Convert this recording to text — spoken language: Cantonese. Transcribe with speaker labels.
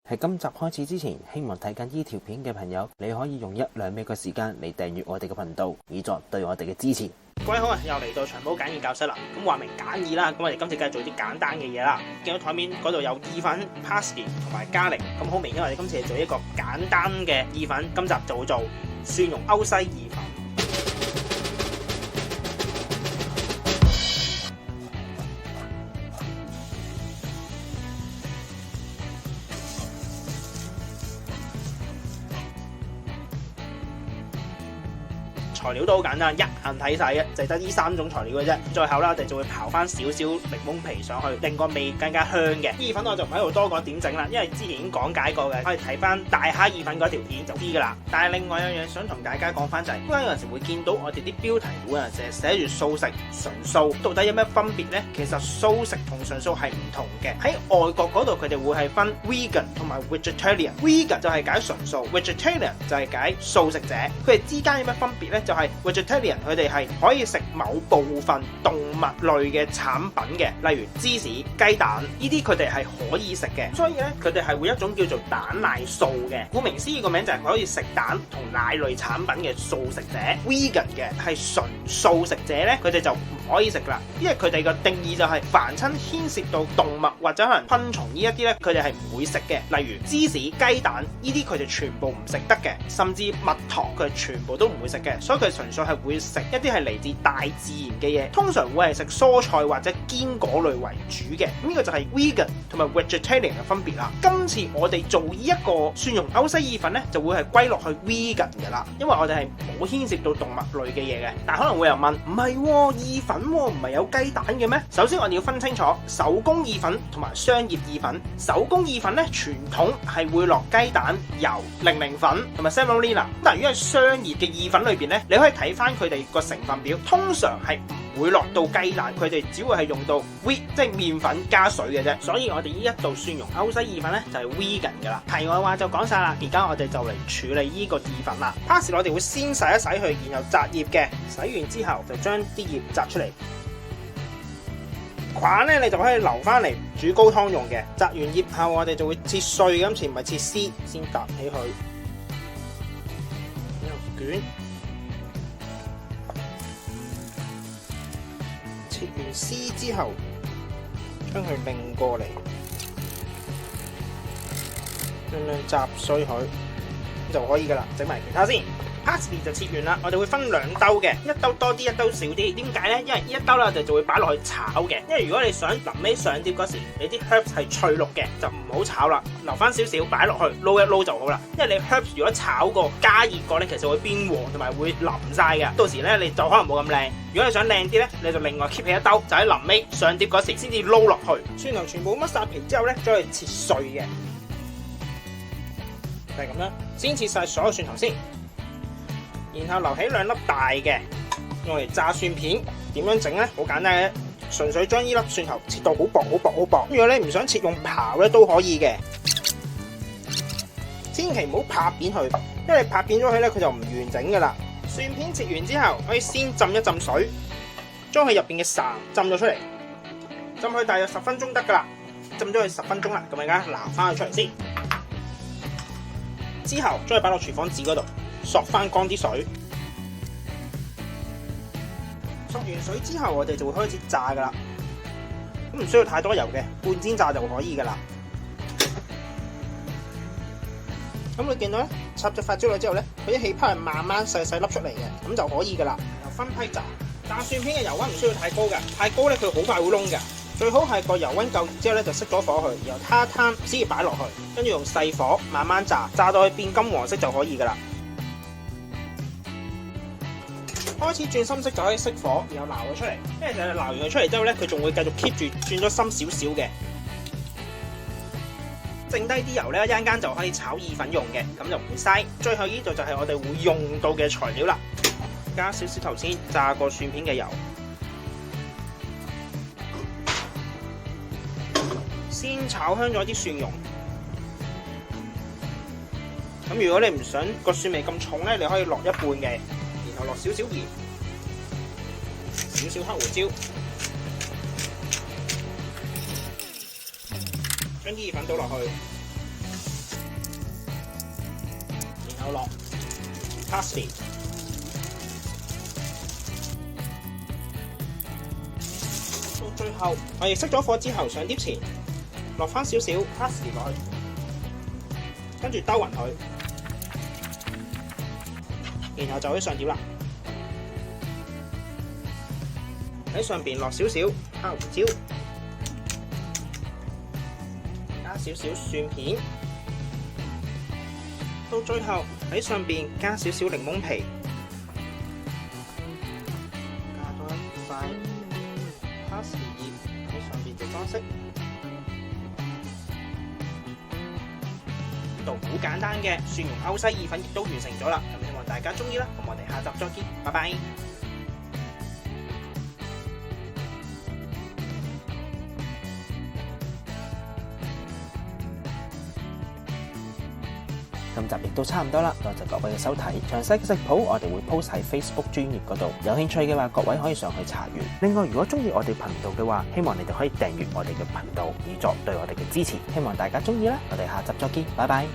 Speaker 1: 喺今集開始之前，希望睇緊呢條片嘅朋友，你可以用1-2秒嘅時間嚟訂閱我哋嘅頻道，以作對我哋嘅支持。
Speaker 2: 各位好啊，又嚟到長寶簡易教室啦。咁話明簡易啦，咁我哋今次梗係做啲簡單嘅嘢啦。見到台面嗰度有意粉、parsley 同埋加檸，咁好明顯我哋今次係做一個簡單嘅意粉。今集就會做蒜蓉歐西意粉。材料都好簡單，一眼睇晒嘅，就係得呢3種材料嘅啫。最後啦，我哋就會刨翻少少檸檬皮上去，令個味更加香嘅。意粉我就唔喺度多講點整啦，因為之前已經講解過嘅，可以睇翻大蝦意粉嗰條片就知噶啦。但係另外有樣嘢想同大家講翻就係，因為有陣時會見到我哋啲標題會啊，成日寫住素食、純素，到底有咩分別呢？其實素食同純素係唔同嘅。喺外國嗰度佢哋會係分 vegan 同埋 vegetarian。vegan 就係解純素 ，vegetarian 就係解素食者。佢哋之間有咩分別呢？就係 vegetarian 佢哋係可以食某部分動物類嘅產品嘅，例如芝士、雞蛋呢啲佢哋係可以食嘅，所以咧佢哋係會一種叫做蛋奶素嘅。顧名思義個名就係可以食蛋同奶類產品嘅素食者。vegan 嘅係純素食者咧，佢哋就唔可以食啦，因為佢哋嘅定義就係凡親牽涉到動物或者可能昆蟲呢一啲咧，佢哋係唔會食嘅。例如芝士、雞蛋呢啲佢哋全部唔食得嘅，甚至蜜糖佢全部都唔會食嘅，所以佢純粹係會食一啲係嚟自大自然嘅嘢，通常會係食蔬菜或者堅果類為主嘅。呢個就係 vegan 同埋 vegetarian 嘅分別啦。今次我哋做呢一個蒜蓉歐西意粉咧，就會係歸落去 vegan 嘅啦，因為我哋係冇牽涉到動物類嘅嘢嘅。但可能會有人問，唔係意粉唔係有雞蛋嘅咩？首先我哋要分清楚手工意粉同埋商業意粉。手工意粉咧，傳統係會落雞蛋、油、零零粉同埋 semolina。但係如果係商業嘅意粉裏邊咧，你可以睇翻佢哋個成分表，通常係唔會落到雞蛋，佢哋只會係用到 wheat 即係麵粉加水嘅啫。所以我哋呢一道蒜蓉歐西意粉咧就係 vegan 噶啦。題外話就講晒啦，而家我哋就嚟處理呢個意粉啦。parsley 我哋會先洗一洗佢，然後摘葉嘅。洗完之後就將啲葉摘出嚟。菌咧你就可以留翻嚟煮高湯用嘅。摘完葉後我哋就會切碎咁，切唔係切絲，先搭起佢，然後捲。切完絲之後，將佢擰過嚟，盡量砸碎佢就可以噶啦。整埋其他先。parsley 就切完啦，我哋會分2兜嘅，一兜多啲，一兜少啲。點解呢？因為一兜啦，我哋就會擺落去炒嘅。因為如果你想臨尾上碟嗰時，你啲 herbs 係脆綠嘅，就唔好炒啦，留翻少少擺落去撈一撈就好啦。因為你 herbs 如果炒過加熱過呢，其實會變黃同埋會腍晒嘅，到時呢，你就可能冇咁靚。如果你想靚啲呢，你就另外 keep 起一兜，就喺臨尾上碟嗰時先至撈落去。蒜頭全部剝晒皮之後呢，將佢切碎嘅，就係咁樣。先切晒所有蒜頭先。然後留起2粒大嘅，用嚟炸蒜片。點樣整呢？好簡單嘅，純粹將呢粒蒜頭切到好薄、好薄、好薄。如果你唔想切用刨咧，都可以嘅。千祈唔好拍扁佢，因為你拍扁咗佢咧，佢就唔完整噶啦。蒜片切完之後，可以先浸一浸水，將佢入邊嘅潺浸咗出嚟，浸佢大約10分鐘得噶啦。浸咗佢10分鐘啦，咁而家撈翻佢出嚟先。之後將佢擺落廚房紙嗰度。索翻乾啲水，索完水之後，我哋就會開始炸噶啦。咁唔需要太多油嘅，半煎炸就可以噶啦。咁你見到咧，插咗發椒落之後咧，佢啲氣泡係慢慢細細粒出嚟嘅，咁就可以噶啦。然後分批炸。炸蒜片嘅油溫唔需要太高嘅，太高咧佢好快會燶嘅。最好係個油溫夠熱之後咧，就熄咗火去，然後攤一攤先至擺落去，跟住用細火慢慢炸，炸到佢變金黃色就可以噶啦。開始轉深色就可以熄火，然後撈佢出嚟。因為就係撈完佢出嚟之後咧，佢仲會繼續 keep 住轉咗深少少嘅。剩低啲油咧，一陣間就可以炒意粉用嘅，咁就唔會嘥。最後呢度就係我哋會用到嘅材料啦。加少少頭先炸過蒜片嘅油，先炒香咗啲蒜蓉。咁如果你唔想個蒜味咁重咧，你可以落一半嘅。然後落少少鹽，少少黑胡椒，將啲意粉倒落去，後落 parsley， 到最後我哋熄咗火之後上碟前落翻少少 parsley 落去，跟住兜勻佢，然後就可以上碟啦。喺上邊落少少黑胡椒，加少少蒜片，到最後喺上邊加少少檸檬皮，加多一塊 parsley 葉喺上邊做裝飾。呢道好簡單嘅蒜蓉歐西意粉亦都完成咗啦，咁希望大家中意啦。咁我哋下集再見，拜拜。
Speaker 1: 今集亦都差唔多啦，多謝各位嘅收睇。詳細嘅食譜我哋會 post 喺 Facebook 專頁嗰度，有興趣嘅話，各位可以上去查閱。另外，如果中意我哋頻道嘅話，希望你哋可以訂閱我哋嘅頻道，以作對我哋嘅支持。希望大家中意啦，我哋下集再見，拜拜。